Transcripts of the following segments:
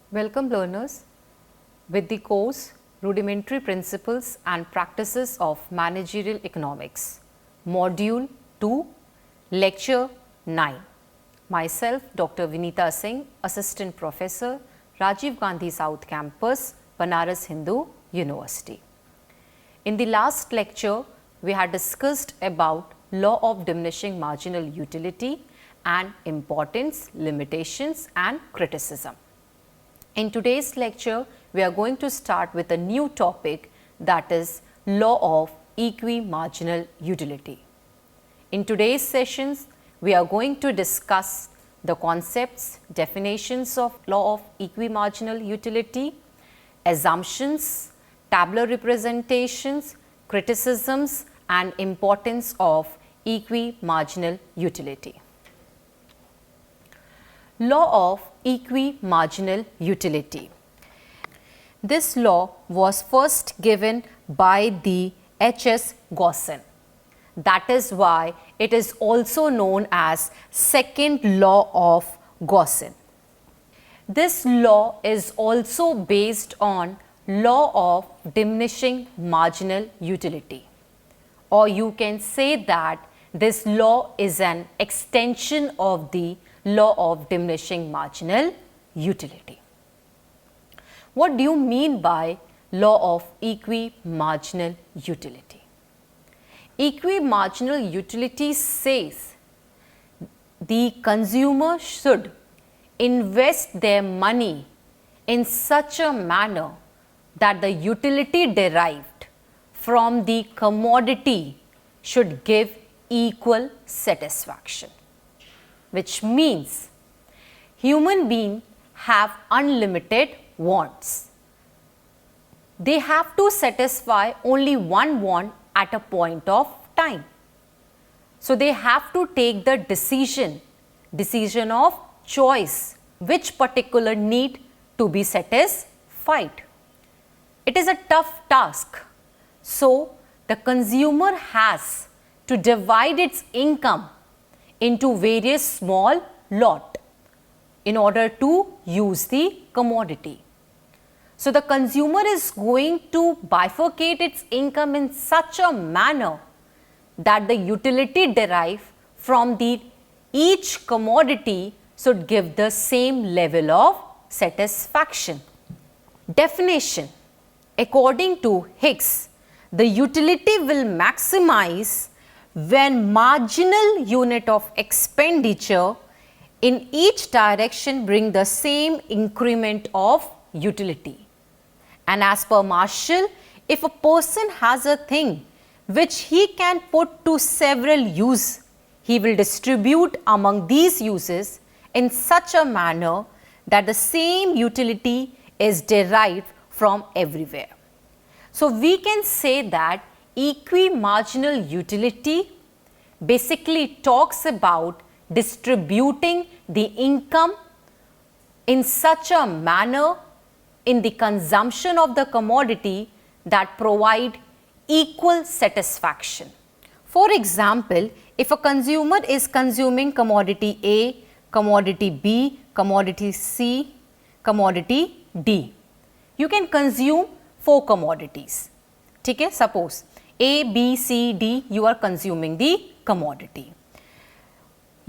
Welcome learners with the course Rudimentary Principles and Practices of Managerial Economics, Module 2, Lecture 9. Myself, Dr. Vinita Singh, Assistant Professor, Rajiv Gandhi South Campus, Banaras Hindu University. In the last lecture, we had discussed about law of diminishing marginal utility and importance, limitations and criticism. In today's lecture, we are going to start with a new topic, that is law of equi-marginal utility. In today's sessions, we are going to discuss the concepts, definitions of law of equi-marginal utility, assumptions, tabular representations, criticisms and importance of equi-marginal utility. Law of equi-marginal utility. This law was first given by the H.S. Gaussen. That is why it is also known as second law of Gaussen. This law is also based on law of diminishing marginal utility, or you can say that this law is an extension of the law of diminishing marginal utility. What do you mean by law of equi-marginal utility? Equi-marginal utility says the consumer should invest their money in such a manner that the utility derived from the commodity should give equal satisfaction, which means human beings have unlimited wants. They have to satisfy only one want at a point of time. So they have to take the decision of choice, which particular need to be satisfied. It is a tough task. So the consumer has to divide its income into various small lot in order to use the commodity. So the consumer is going to bifurcate its income in such a manner that the utility derived from each commodity should give the same level of satisfaction. Definition. According to Hicks, the utility will maximize when marginal unit of expenditure in each direction bring the same increment of utility. And as per Marshall, if a person has a thing which he can put to several use, he will distribute among these uses in such a manner that the same utility is derived from everywhere. So we can say that equi-marginal utility basically talks about distributing the income in such a manner in the consumption of the commodity that provide equal satisfaction. For example, if a consumer is consuming commodity A, commodity B, commodity C, commodity D, you can consume 4 commodities. Okay? Suppose A, B, C, D, you are consuming the commodity.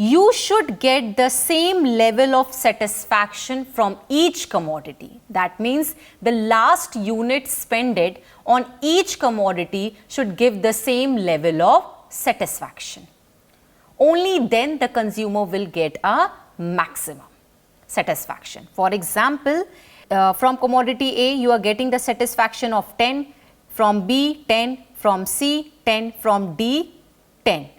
You should get the same level of satisfaction from each commodity. That means the last unit spent on each commodity should give the same level of satisfaction. Only then the consumer will get a maximum satisfaction. For example, from commodity A, you are getting the satisfaction of 10, from B 10, from C 10, from D 10.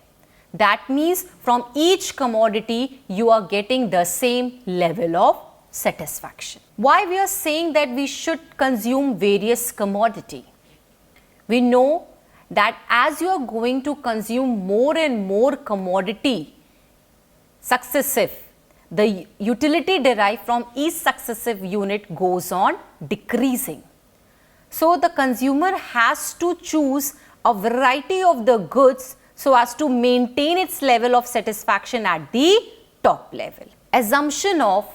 That means from each commodity you are getting the same level of satisfaction. Why we are saying that we should consume various commodity? We know that as you are going to consume more and more commodity successive, the utility derived from each successive unit goes on decreasing. So the consumer has to choose a variety of the goods so as to maintain its level of satisfaction at the top level. Assumption of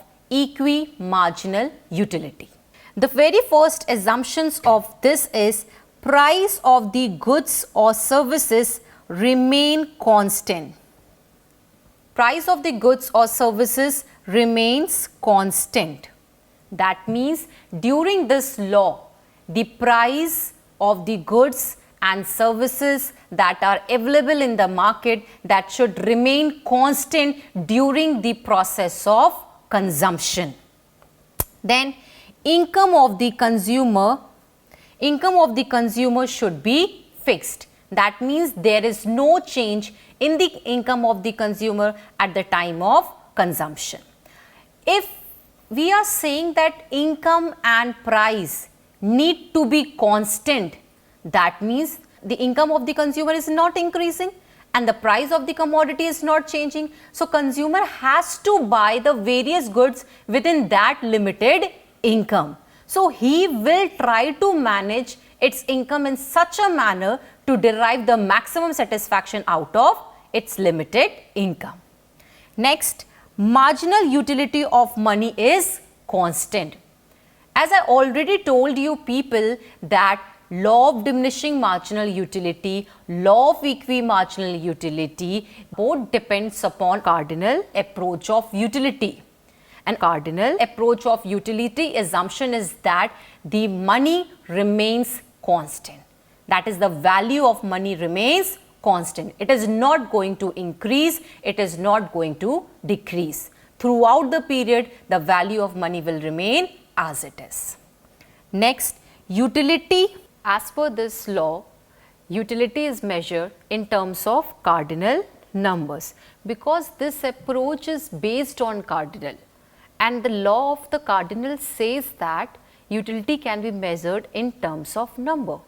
equi-marginal utility. The very first assumptions of this is price of the goods or services remain constant. Price of the goods or services remains constant. That means during this law, the price of the goods and services that are available in the market, that should remain constant during the process of consumption. Then income of the consumer should be fixed. That means there is no change in the income of the consumer at the time of consumption. If we are saying that income and price need to be constant, that means the income of the consumer is not increasing and the price of the commodity is not changing. So consumer has to buy the various goods within that limited income. So he will try to manage its income in such a manner to derive the maximum satisfaction out of its limited income. Next, marginal utility of money is constant. As I already told you people that law of diminishing marginal utility, law of equi-marginal utility, both depends upon cardinal approach of utility. And cardinal approach of utility assumption is that the money remains constant. That is, the value of money remains constant. It is not going to increase, it is not going to decrease. Throughout the period, the value of money will remain as it is. Next, utility. As per this law, utility is measured in terms of cardinal numbers because this approach is based on cardinal, and the law of the cardinal says that utility can be measured in terms of number.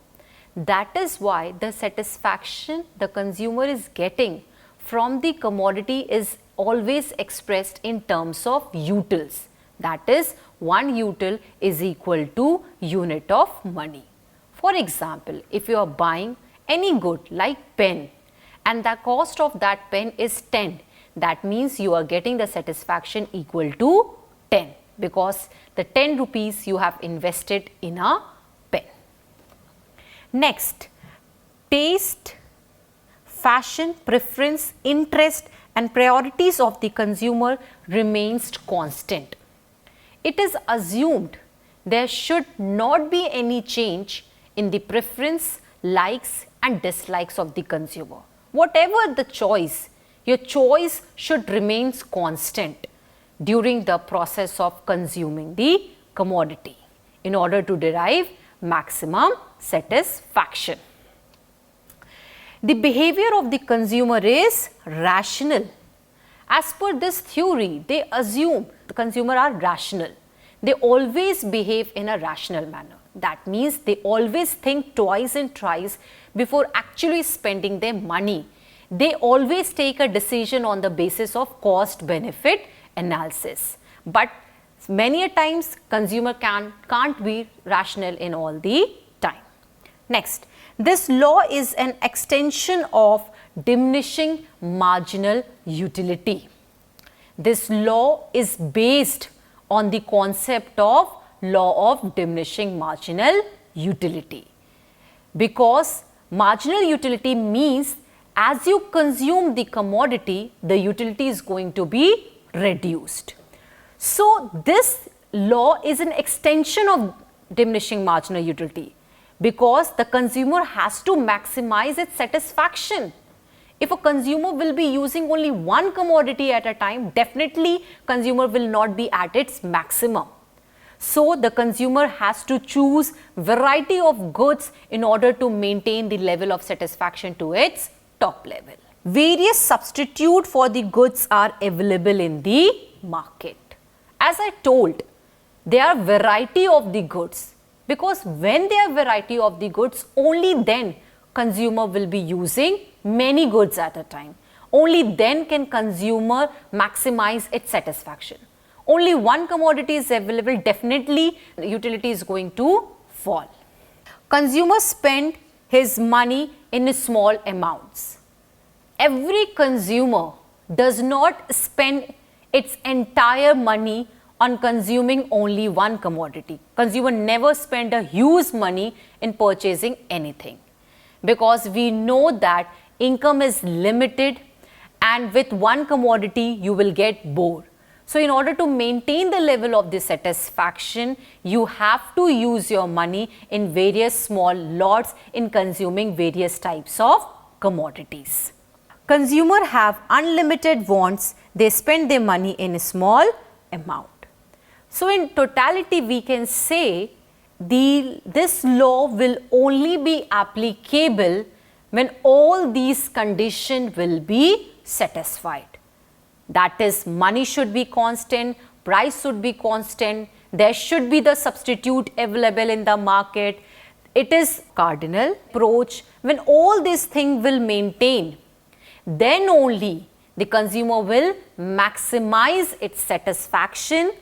That is why the satisfaction the consumer is getting from the commodity is always expressed in terms of utils. That is, 1 util is equal to unit of money. For example, if you are buying any good like pen and the cost of that pen is 10, that means you are getting the satisfaction equal to 10 because the 10 rupees you have invested in a pen. Next, taste, fashion, preference, interest and priorities of the consumer remains constant. It is assumed there should not be any change in the preference, likes and dislikes of the consumer. Whatever the choice, your choice should remain constant during the process of consuming the commodity in order to derive maximum satisfaction. The behavior of the consumer is rational. As per this theory, they assume the consumer are rational. They always behave in a rational manner. That means they always think twice and thrice before actually spending their money. They always take a decision on the basis of cost-benefit analysis. But many a times consumer can't be rational in all the time. Next, this law is an extension of diminishing marginal utility. This law is based on the concept of law of diminishing marginal utility, because marginal utility means as you consume the commodity, the utility is going to be reduced. So this law is an extension of diminishing marginal utility because the consumer has to maximize its satisfaction. If a consumer will be using only one commodity at a time, definitely consumer will not be at its maximum. So the consumer has to choose variety of goods in order to maintain the level of satisfaction to its top level. Various substitute for the goods are available in the market. As I told, there are variety of the goods, because when there are variety of the goods, only then consumer will be using many goods at a time. Only then can consumer maximize its satisfaction. Only one commodity is available, definitely the utility is going to fall. Consumer spend his money in small amounts. Every consumer does not spend its entire money on consuming only one commodity. Consumer never spend a huge money in purchasing anything, because we know that income is limited and with one commodity you will get bored. So in order to maintain the level of the satisfaction, you have to use your money in various small lots in consuming various types of commodities. Consumer have unlimited wants, they spend their money in a small amount. So in totality we can say this law will only be applicable when all these conditions will be satisfied. That is, money should be constant, price should be constant, there should be the substitute available in the market. It is cardinal approach. When all these things will maintain, then only the consumer will maximize its satisfaction,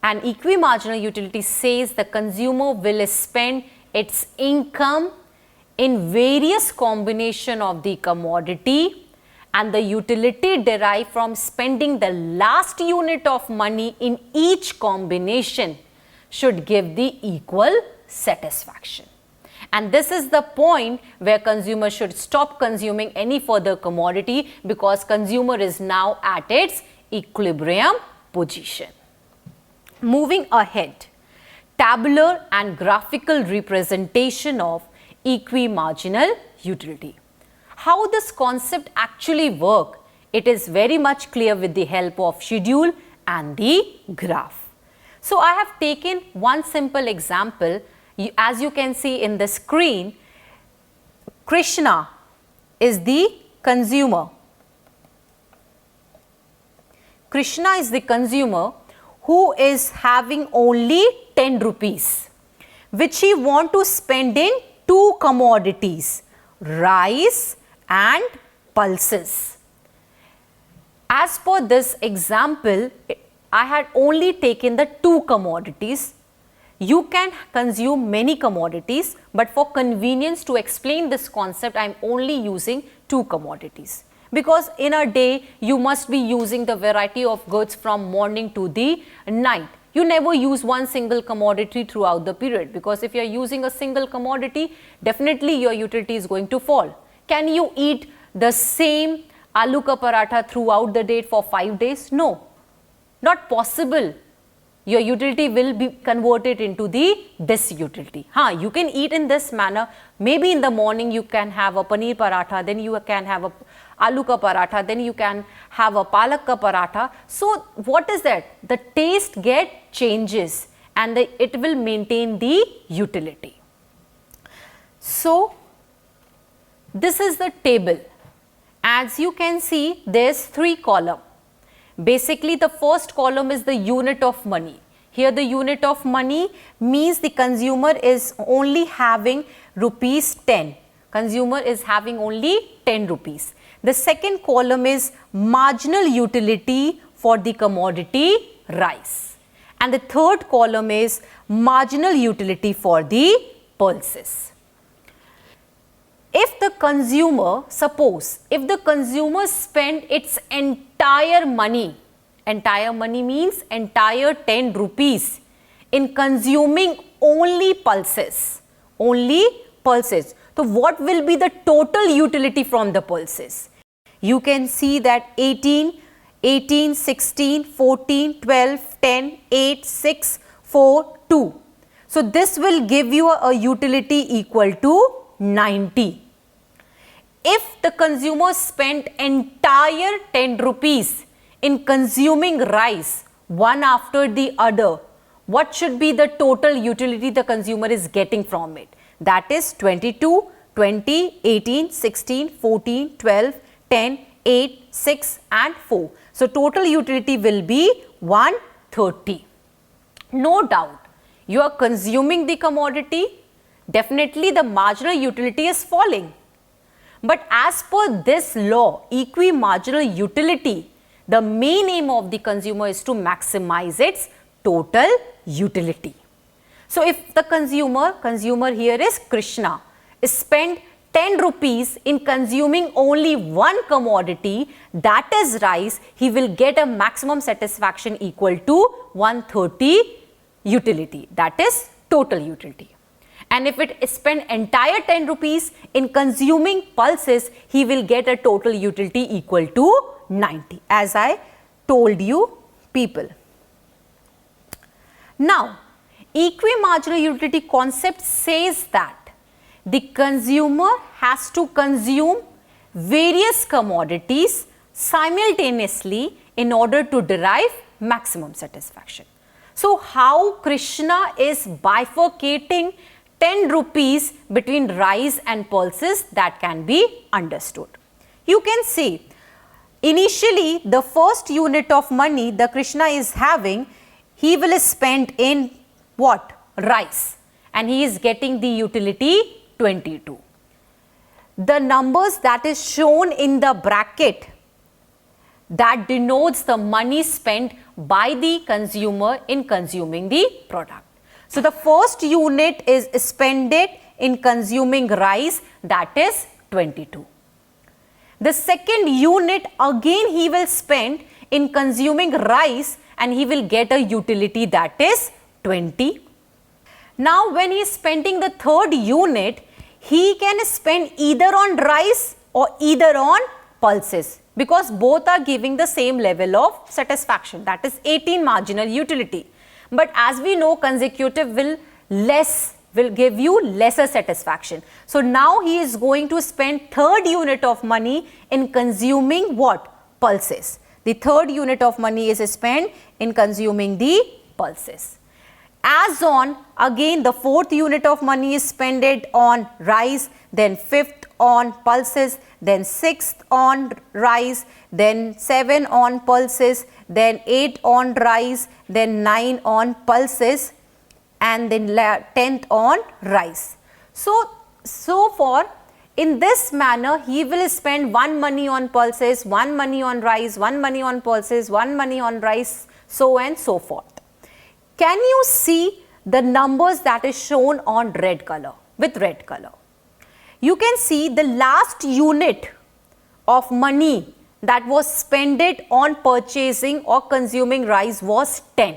and equi-marginal utility says the consumer will spend its income in various combination of the commodity, and the utility derived from spending the last unit of money in each combination should give the equal satisfaction. And this is the point where consumer should stop consuming any further commodity, because consumer is now at its equilibrium position. Moving ahead, tabular and graphical representation of equi-marginal utility. How this concept actually works, it is very much clear with the help of schedule and the graph. So I have taken one simple example. As you can see in the screen, Krishna is the consumer. Krishna is the consumer who is having only 10 rupees, which he want to spend in two commodities, rice and pulses. As per this example, I had only taken the two commodities. You can consume many commodities, but for convenience to explain this concept, I am only using two commodities. Because in a day, you must be using the variety of goods from morning to the night. You never use one single commodity throughout the period, because if you are using a single commodity, definitely your utility is going to fall. Can you eat the same aloo ka paratha throughout the day for 5 days? No, not possible. Your utility will be converted into the disutility. You can eat in this manner. Maybe in the morning you can have a paneer paratha, then you can have a aloo ka paratha, then you can have a palak ka paratha. So what is that? The taste changes and it will maintain the utility. So this is the table. As you can see, there's 3 columns. Basically, the first column is the unit of money. Here the unit of money means the consumer is only having rupees 10. Consumer is having only 10 rupees. The second column is marginal utility for the commodity rice. And the third column is marginal utility for the pulses. If the consumer, suppose, if the consumer spend its entire money means entire 10 rupees in consuming only pulses. So what will be the total utility from the pulses? You can see that 18, 16, 14, 12, 10, 8, 6, 4, 2. So this will give you a utility equal to 90. If the consumer spent entire 10 rupees in consuming rice one after the other, what should be the total utility the consumer is getting from it? That is 22, 20, 18, 16, 14, 12, 10, 8, 6 and 4. So total utility will be 130. No doubt, you are consuming the commodity, definitely the marginal utility is falling. But as per this law, equi-marginal utility, the main aim of the consumer is to maximize its total utility. So if the consumer here is Krishna, spend 10 rupees in consuming only one commodity, that is rice, he will get a maximum satisfaction equal to 130 utility, that is total utility. And if it spend entire 10 rupees in consuming pulses, he will get a total utility equal to 90, as I told you people. Now, equi-marginal utility concept says that the consumer has to consume various commodities simultaneously in order to derive maximum satisfaction. So, how Krishna is bifurcating 10 rupees between rice and pulses, that can be understood. You can see, initially the first unit of money the Krishna is having, he will spend in what? Rice, and he is getting the utility 22. The numbers that is shown in the bracket, that denotes the money spent by the consumer in consuming the product. So, the first unit is spent in consuming rice, that is 22. The second unit again he will spend in consuming rice, and he will get a utility, that is 20. Now, when he is spending the third unit, he can spend either on rice or either on pulses, because both are giving the same level of satisfaction, that is 18 marginal utility. But as we know, consecutive will give you lesser satisfaction. So, now he is going to spend third unit of money in consuming what? Pulses. The third unit of money is spent in consuming the pulses. As on, again the fourth unit of money is spent on rice, then fifth on pulses, then sixth on rice, then 7 on pulses, then 8 on rice, then 9 on pulses, and then 10th on rice. So far, in this manner, he will spend 1 money on pulses, 1 money on rice, 1 money on pulses, 1 money on rice, so and so forth. Can you see the numbers that is shown on red color, with red color? You can see the last unit of money that was spent on purchasing or consuming rice was 10.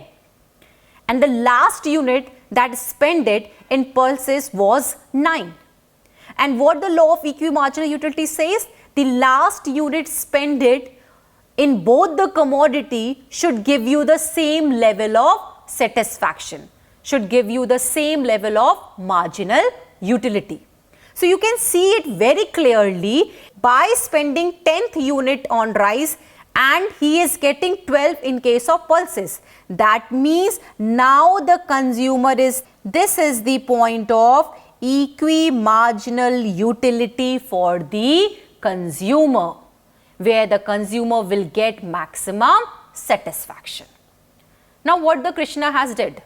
And the last unit that is spent in pulses was 9. And what the law of equi-marginal utility says? The last unit spent in both the commodity should give you the same level of satisfaction, should give you the same level of marginal utility. So, you can see it very clearly by spending 10th unit on rice, and he is getting 12 in case of pulses. That means now the consumer is, this is the point of equi-marginal utility for the consumer, where the consumer will get maximum satisfaction. Now, what the Krishna has did?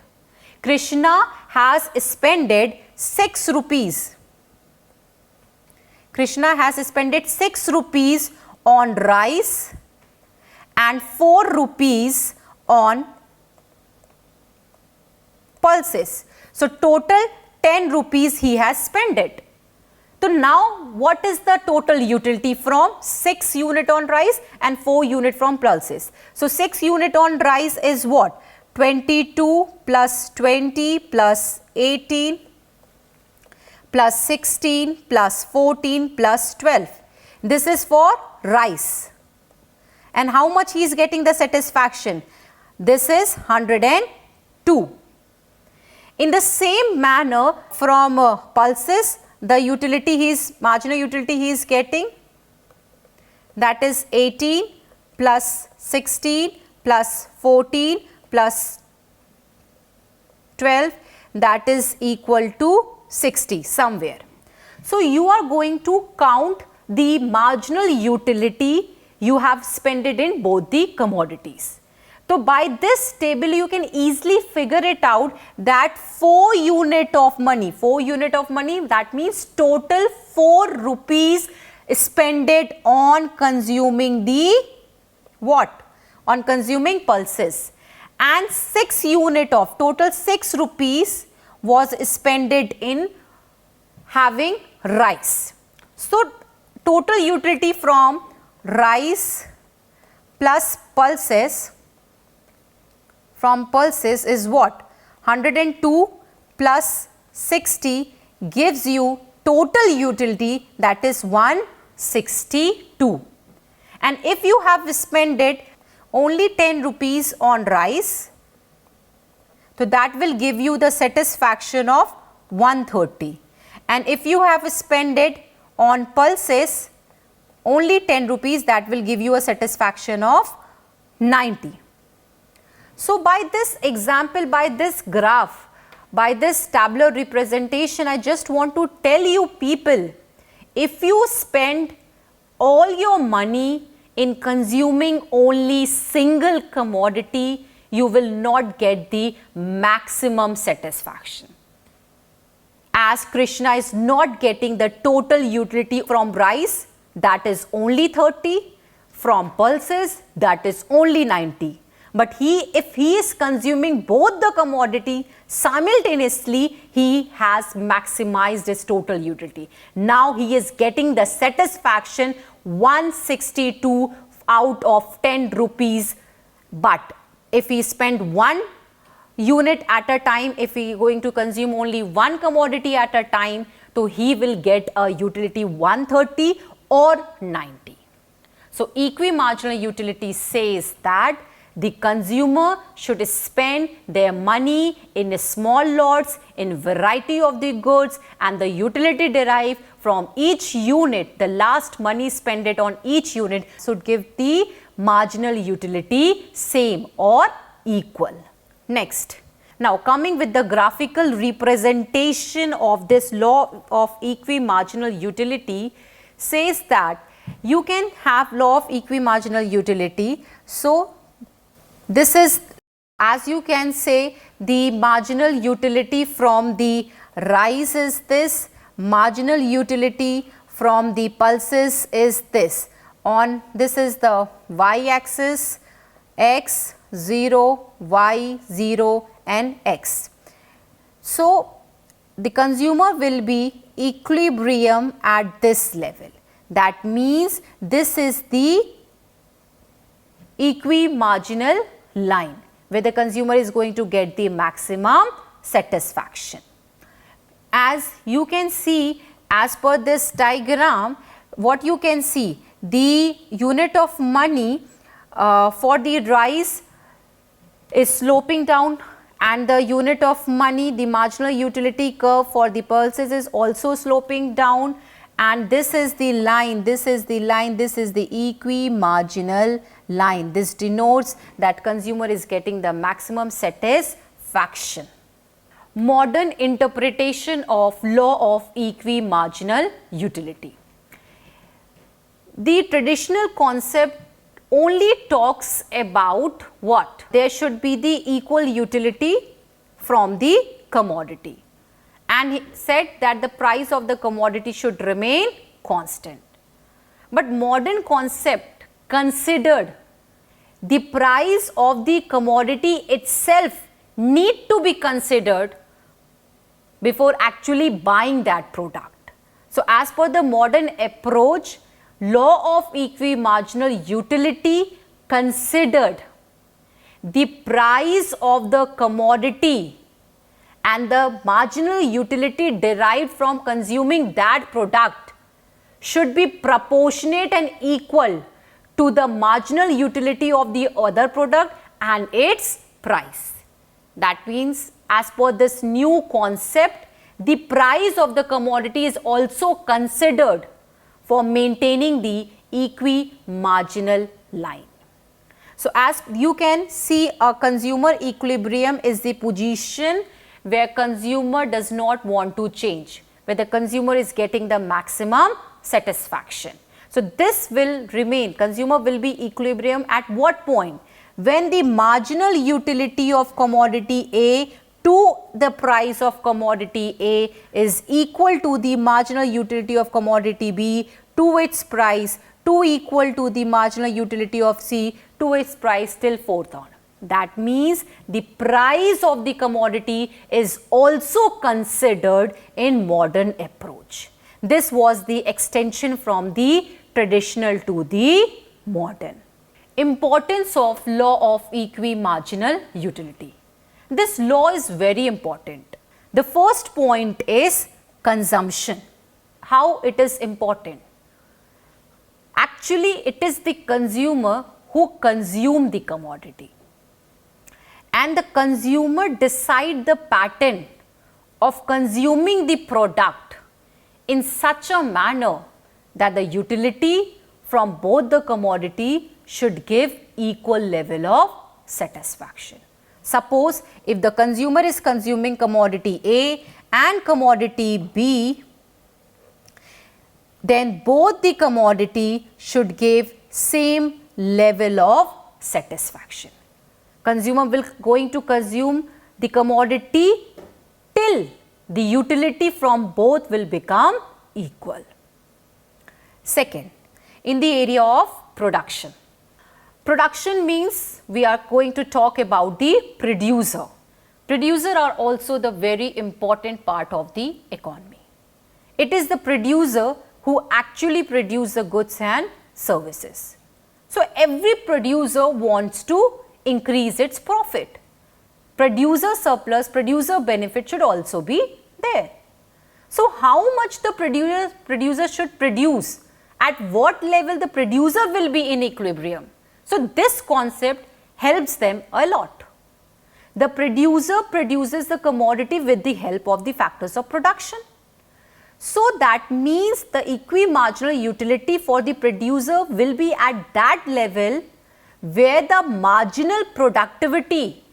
Krishna has spent 6 rupees. Krishna has spent 6 rupees on rice and 4 rupees on pulses. So, total 10 rupees he has spent. So, now what is the total utility from 6 unit on rice and 4 unit from pulses? So, 6 unit on rice is what? 22 plus 20 plus 18 plus 16 plus 14 plus 12. This is for rice. And how much he is getting the satisfaction? This is 102. In the same manner, from pulses, the utility marginal utility he is getting, that is 18 plus 16 plus 14 plus 12, that is equal to 60 somewhere. So, you are going to count the marginal utility you have spent in both the commodities. So, by this table you can easily figure it out that 4 unit of money, that means total 4 rupees spent on consuming the what? On consuming pulses, and 6 unit of total 6 rupees was spent in having rice. So total utility from rice plus pulses is what? 102 plus 60 gives you total utility, that is 162. And if you have spent it only 10 rupees on rice, so that will give you the satisfaction of 130. And if you have spent it on pulses only 10 rupees, that will give you a satisfaction of 90. So by this example, by this graph, by this tabular representation, I just want to tell you people, if you spend all your money in consuming only single commodity, you will not get the maximum satisfaction. As Krishna is not getting the total utility from rice, that is only 30, from pulses, that is only 90. But if he is consuming both the commodity simultaneously, he has maximized his total utility. Now he is getting the satisfaction 162 out of 10 rupees. But if he spend one unit at a time, if he is going to consume only one commodity at a time, so he will get a utility 130 or 90. So equi-marginal utility says that the consumer should spend their money in small lots in variety of the goods, and the utility derived from each unit, the last money spent it on each unit, should give the marginal utility same or equal. Next, now coming with the graphical representation of this law of equi-marginal utility, says that you can have law of equi-marginal utility. So this is, as you can say, the marginal utility from the rice is this, marginal utility from the pulses is this. On this is the y-axis, x, 0, y, 0 and x. So the consumer will be equilibrium at this level. That means this is the equi-marginal line where the consumer is going to get the maximum satisfaction. As you can see, as per this diagram, what you can see, the unit of money for the rice is sloping down, and the unit of money, the marginal utility curve for the pulses is also sloping down, and this is the line, this is the line, this is the equi-marginal line. This denotes that consumer is getting the maximum satisfaction. Modern interpretation of law of equi-marginal utility. The traditional concept only talks about what? There should be the equal utility from the commodity, and he said that the price of the commodity should remain constant. But modern concept considered the price of the commodity itself need to be considered before actually buying that product. So as per the modern approach, law of equi-marginal utility considered the price of the commodity and the marginal utility derived from consuming that product should be proportionate and equal to the marginal utility of the other product and its price. That means, as per this new concept, the price of the commodity is also considered for maintaining the equi-marginal line. So as you can see, a consumer equilibrium is the position where consumer does not want to change, where the consumer is getting the maximum satisfaction. So this will remain, consumer will be equilibrium at what point? When the marginal utility of commodity A to the price of commodity A is equal to the marginal utility of commodity B to its price, to equal to the marginal utility of C to its price, till forth on. That means the price of the commodity is also considered in modern approach. This was the extension from the traditional to the modern. Importance of law of equi-marginal utility. This law is very important. The first point is consumption. How it is important? Actually, it is the consumer who consume the commodity, and the consumer decide the pattern of consuming the product in such a manner that the utility from both the commodity should give equal level of satisfaction. Suppose if the consumer is consuming commodity A and commodity B, then both the commodity should give same level of satisfaction. Consumer will going to consume the commodity till the utility from both will become equal. Second, in the area of production. Production means we are going to talk about the producer. Producer are also the very important part of the economy. It is the producer who actually produce the goods and services. So every producer wants to increase its profit. Producer surplus, producer benefit should also be there. So how much the producer should produce, at what level the producer will be in equilibrium. So this concept helps them a lot. The producer produces the commodity with the help of the factors of production. So that means the equi-marginal utility for the producer will be at that level where the marginal productivity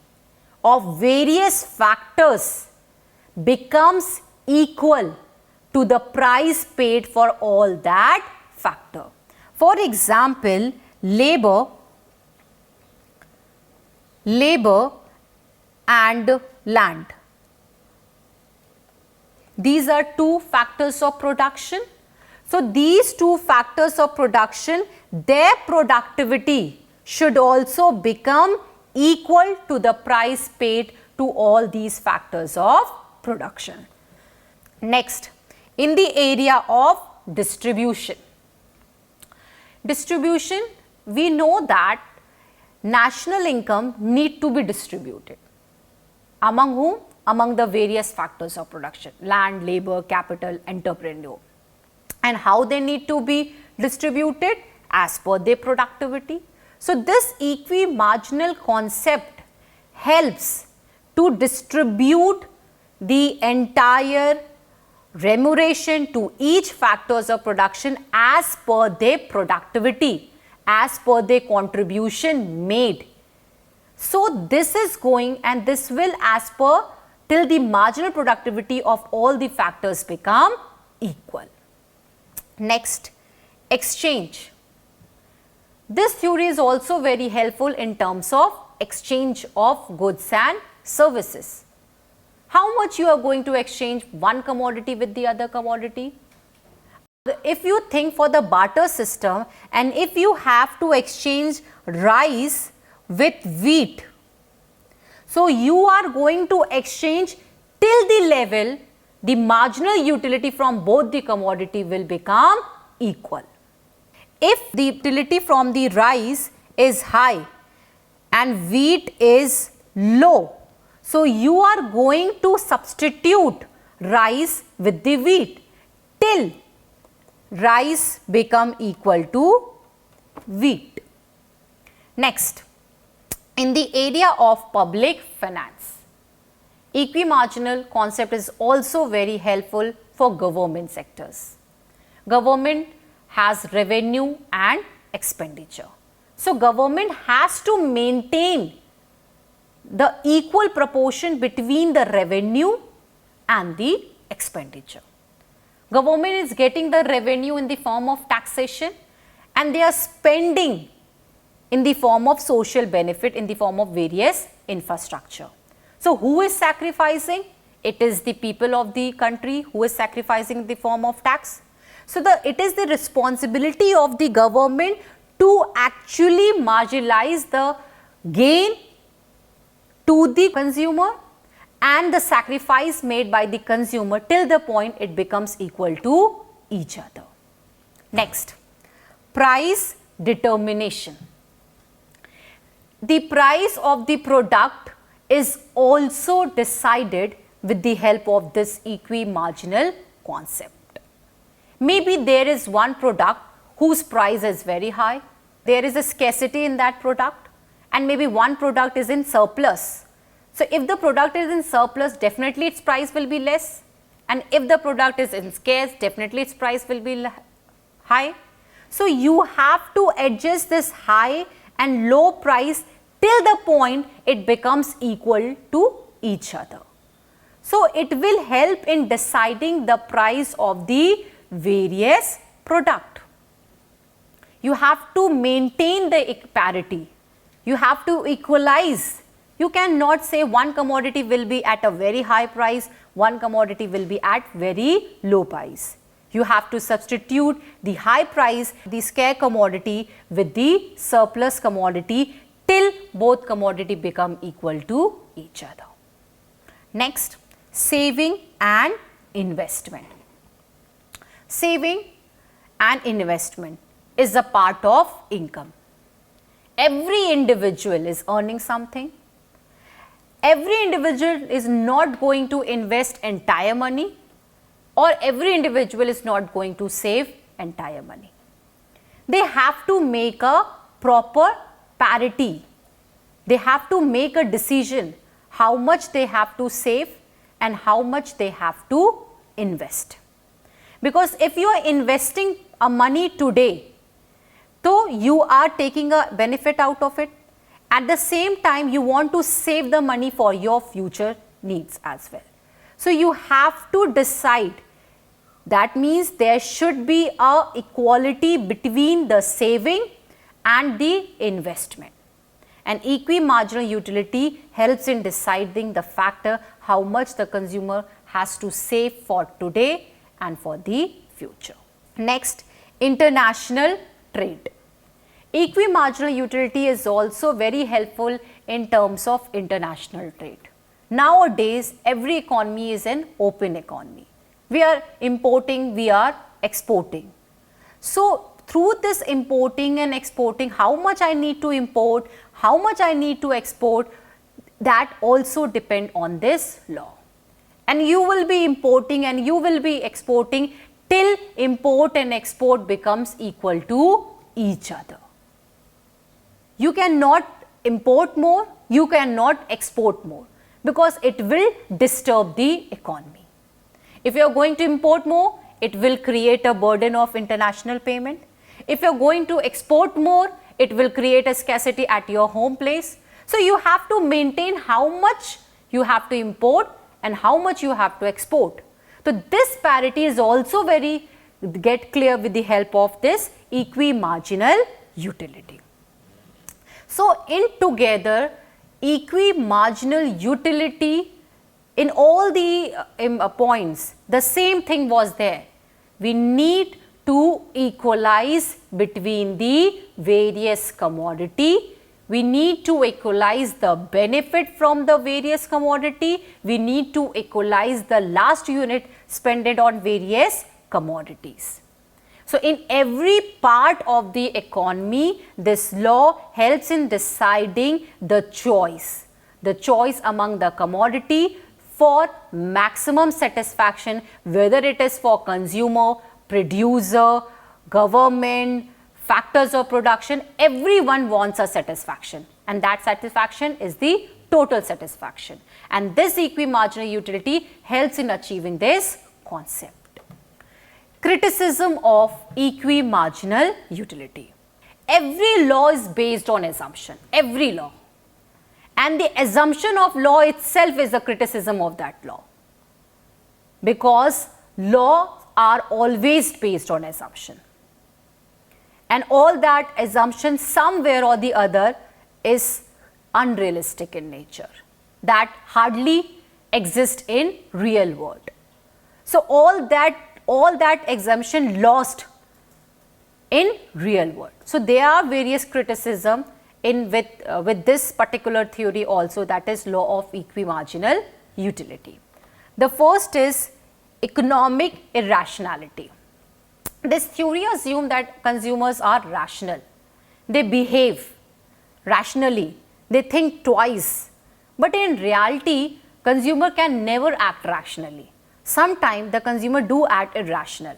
of various factors becomes equal to the price paid for all that factor. For example, labor and land. These are two factors of production. So these two factors of production, their productivity should also become equal to the price paid to all these factors of production. Next, in the area of distribution. Distribution, we know that national income need to be distributed. Among whom? Among the various factors of production, land, labor, capital, entrepreneur. And how they need to be distributed? As per their productivity. So this equi-marginal concept helps to distribute the entire remuneration to each factors of production as per their productivity, as per their contribution made. So this is going, and this will as per till the marginal productivity of all the factors become equal. Next, exchange. This theory is also very helpful in terms of exchange of goods and services. How much you are going to exchange one commodity with the other commodity? If you think for the barter system, and if you have to exchange rice with wheat, so you are going to exchange till the level the marginal utility from both the commodity will become equal. If the utility from the rice is high and wheat is low, so you are going to substitute rice with the wheat till rice become equal to wheat. Next, in the area of public finance, equi-marginal concept is also very helpful for government sectors. Government has revenue and expenditure. So government has to maintain the equal proportion between the revenue and the expenditure. Government is getting the revenue in the form of taxation, and they are spending in the form of social benefit, in the form of various infrastructure. So who is sacrificing? It is the people of the country who is sacrificing in the form of tax. So it is the responsibility of the government to actually marginalize the gain to the consumer and the sacrifice made by the consumer till the point it becomes equal to each other. Next, price determination. The price of the product is also decided with the help of this equi-marginal concept. Maybe there is one product whose price is very high, there is a scarcity in that product, and maybe one product is in surplus. So if the product is in surplus, definitely its price will be less, and if the product is in scarce, definitely its price will be high. So you have to adjust this high and low price till the point it becomes equal to each other. So it will help in deciding the price of the various product. You have to maintain the parity. You have to equalize. You cannot say one commodity will be at a very high price, one commodity will be at very low price. You have to substitute the high price, the scarce commodity with the surplus commodity till both commodity become equal to each other. Next, saving and investment. Saving and investment is a part of income. Every individual is earning something. Every individual is not going to invest entire money, or every individual is not going to save entire money. They have to make a proper parity. They have to make a decision how much they have to save and how much they have to invest. Because if you are investing a money today, so you are taking a benefit out of it. At the same time, you want to save the money for your future needs as well. So you have to decide. That means there should be a equality between the saving and the investment. And equi-marginal utility helps in deciding the factor how much the consumer has to save for today and for the future. Next, international trade. Equi-marginal utility is also very helpful in terms of international trade. Nowadays, every economy is an open economy. We are importing, we are exporting. So, through this importing and exporting, how much I need to import, how much I need to export, that also depend on this law. And you will be importing and you will be exporting till import and export becomes equal to each other. You cannot import more, you cannot export more, because it will disturb the economy. If you are going to import more, it will create a burden of international payment. If you are going to export more, it will create a scarcity at your home place. So you have to maintain how much you have to import and how much you have to export. So this parity is also get clear with the help of this equi-marginal utility. So in together, equi-marginal utility, in all the points, the same thing was there. We need to equalize between the various commodity. We need to equalize the benefit from the various commodity. We need to equalize the last unit spent on various commodities. So in every part of the economy, this law helps in deciding the choice among the commodity for maximum satisfaction, whether it is for consumer, producer, government, factors of production. Everyone wants a satisfaction, and that satisfaction is the total satisfaction. And this equi-marginal utility helps in achieving this concept. Criticism of equi-marginal utility. Every law is based on assumption, every law. And the assumption of law itself is a criticism of that law, because laws are always based on assumption, and all that assumption somewhere or the other is unrealistic in nature, that hardly exist in real world. So all that assumption lost in real world. So there are various criticism with this particular theory also, that is law of equi-marginal utility. The first is economic irrationality. This theory assumes that consumers are rational. They behave rationally. They think twice. But in reality, consumer can never act rationally. Sometimes the consumer do act irrational.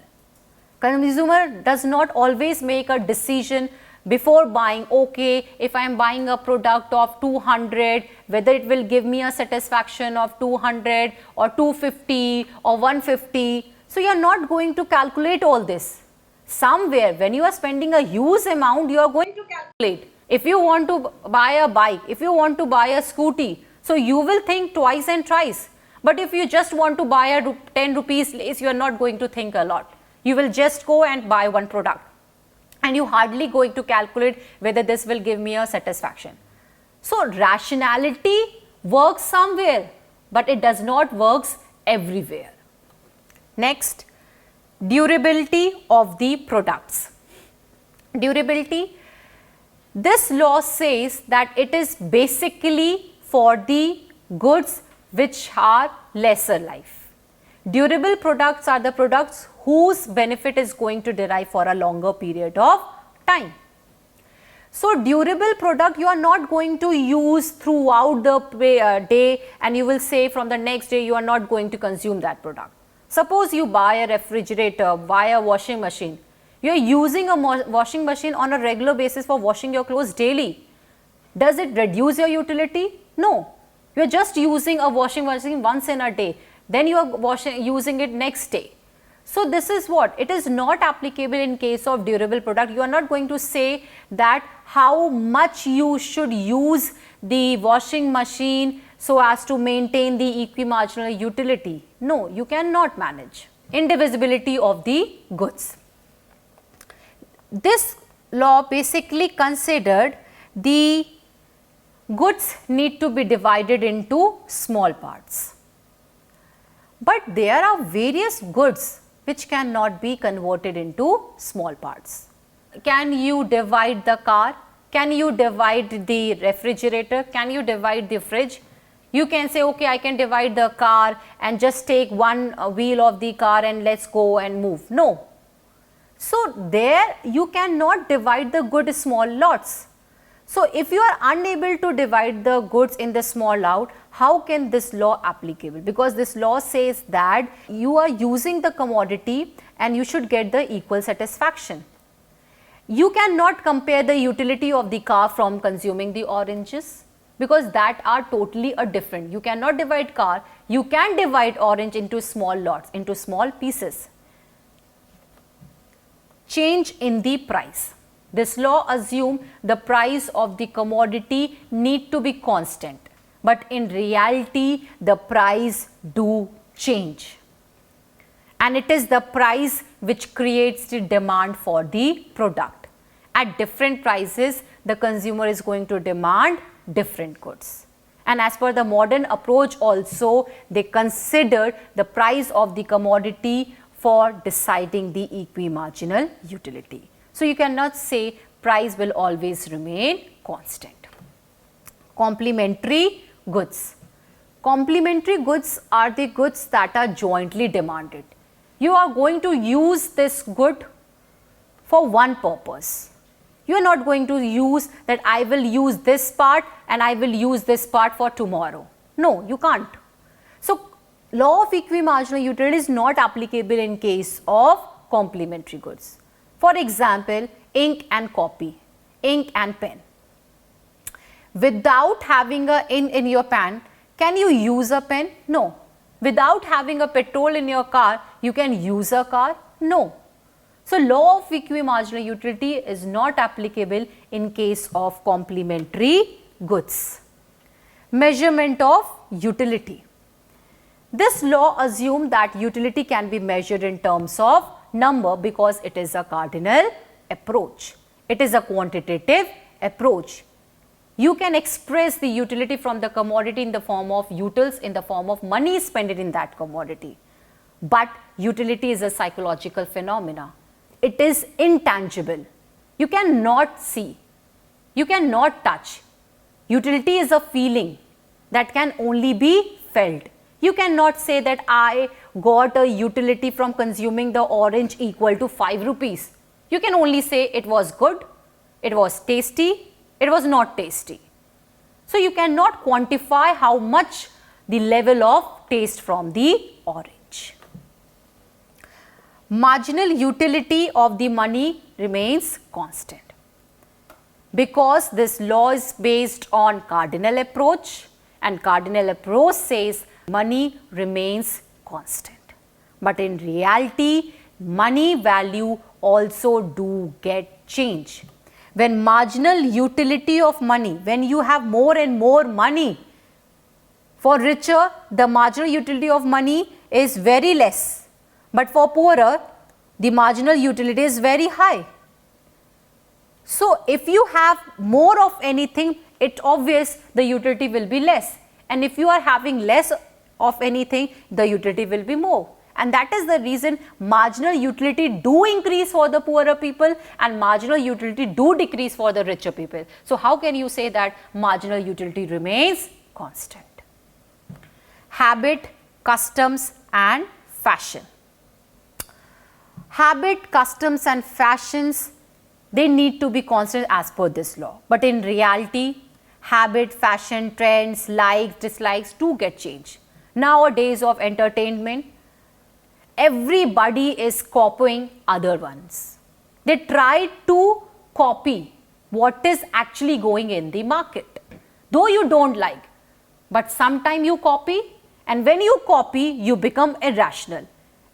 Consumer does not always make a decision before buying, okay, if I am buying a product of 200, whether it will give me a satisfaction of 200 or 250 or 150. So you are not going to calculate all this. Somewhere when you are spending a huge amount, you are going to calculate. If you want to buy a bike, if you want to buy a scooty, so you will think twice and thrice. But if you just want to buy a 10 rupees lace, you are not going to think a lot. You will just go and buy one product. And you hardly going to calculate whether this will give me a satisfaction. So rationality works somewhere, but it does not works everywhere. Next, durability of the products. Durability. This law says that it is basically for the goods which are lesser life. Durable products are the products whose benefit is going to derive for a longer period of time. So durable product you are not going to use throughout the day, and you will say from the next day you are not going to consume that product. Suppose you buy a refrigerator, buy a washing machine. You are using a washing machine on a regular basis for washing your clothes daily. Does it reduce your utility? No. You are just using a washing machine once in a day. Then you are using it next day. So this is what? It is not applicable in case of durable product. You are not going to say that how much you should use the washing machine so as to maintain the equi-marginal utility. No, you cannot manage. Indivisibility of the goods. This law basically considered the goods need to be divided into small parts. But there are various goods which cannot be converted into small parts. Can you divide the car? Can you divide the refrigerator? Can you divide the fridge? You can say, okay, I can divide the car and just take one wheel of the car and let's go and move. No. So there you cannot divide the good small lots. So if you are unable to divide the goods in the small lot, how can this law applicable? Because this law says that you are using the commodity and you should get the equal satisfaction. You cannot compare the utility of the car from consuming the oranges, because that are totally a different. You cannot divide car, you can divide orange into small lots, into small pieces. Change in the price. This law assumes the price of the commodity need to be constant, but in reality the price do change. And it is the price which creates the demand for the product. At different prices, the consumer is going to demand different goods. And as per the modern approach also, they consider the price of the commodity for deciding the equi-marginal utility. So you cannot say price will always remain constant. Complementary goods. Complementary goods are the goods that are jointly demanded. You are going to use this good for one purpose. You are not going to use that I will use this part and I will use this part for tomorrow. No, you can't. So law of equi-marginal utility is not applicable in case of complementary goods. For example, ink and copy, ink and pen. Without having a ink in your pen, can you use a pen? No. Without having a petrol in your car, you can use a car? No. So law of equi-marginal utility is not applicable in case of complementary goods. Measurement of utility. This law assumes that utility can be measured in terms of number because it is a cardinal approach. It is a quantitative approach. You can express the utility from the commodity in the form of utils, in the form of money spent in that commodity. But utility is a psychological phenomena. It is intangible. You cannot see. You cannot touch. Utility is a feeling that can only be felt. You cannot say that I got a utility from consuming the orange equal to 5 rupees. You can only say it was good, it was tasty, it was not tasty. So you cannot quantify how much the level of taste from the orange. Marginal utility of the money remains constant. Because this law is based on cardinal approach, and cardinal approach says money remains constant. But in reality, money value also do get change. When marginal utility of money, when you have more and more money, for richer, the marginal utility of money is very less. But for poorer, the marginal utility is very high. So if you have more of anything, it's obvious the utility will be less. And if you are having less of anything, the utility will be more. And that is the reason marginal utility do increase for the poorer people and marginal utility do decrease for the richer people. So how can you say that marginal utility remains constant? Habit, customs and fashion. Habit, customs and fashions, they need to be constant as per this law. But in reality, habit, fashion, trends, likes, dislikes do get changed. Nowadays of entertainment, everybody is copying other ones. They try to copy what is actually going in the market. Though you don't like, but sometime you copy, and when you copy, you become irrational.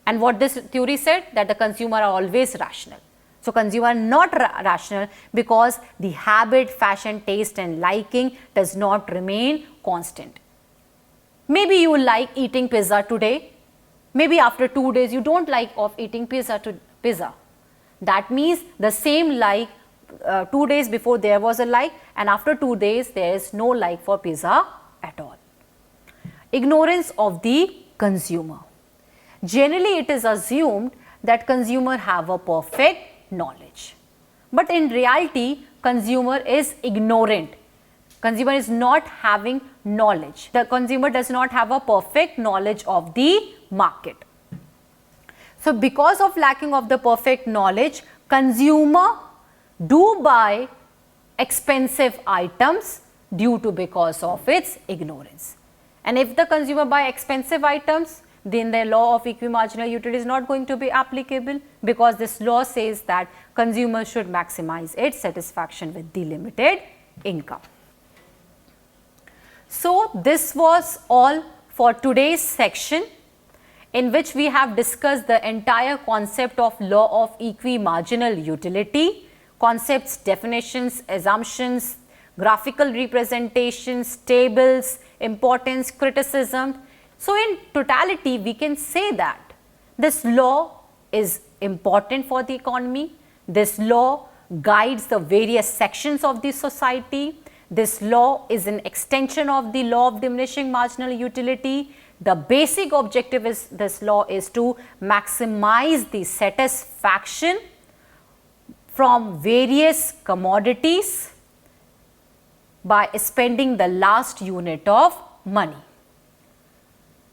And what this theory said, that the consumer are always rational. So consumer are not rational because the habit, fashion, taste and liking does not remain constant. Maybe you like eating pizza today. Maybe after 2 days you don't like of eating pizza. That means the same like 2 days before there was a like, and after 2 days there is no like for pizza at all. Ignorance of the consumer. Generally it is assumed that consumer have a perfect knowledge. But in reality, consumer is ignorant. Consumer is not having knowledge. The consumer does not have a perfect knowledge of the market. So because of lacking of the perfect knowledge, consumer do buy expensive items because of its ignorance. And if the consumer buy expensive items, then the law of equi-marginal utility is not going to be applicable, because this law says that consumer should maximize its satisfaction with the limited income. So this was all for today's section, in which we have discussed the entire concept of law of equi-marginal utility, concepts, definitions, assumptions, graphical representations, tables, importance, criticism. So in totality, we can say that this law is important for the economy. This law guides the various sections of the society. This law is an extension of the law of diminishing marginal utility. The basic objective is this law is to maximize the satisfaction from various commodities by spending the last unit of money.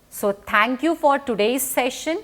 So thank you for today's session.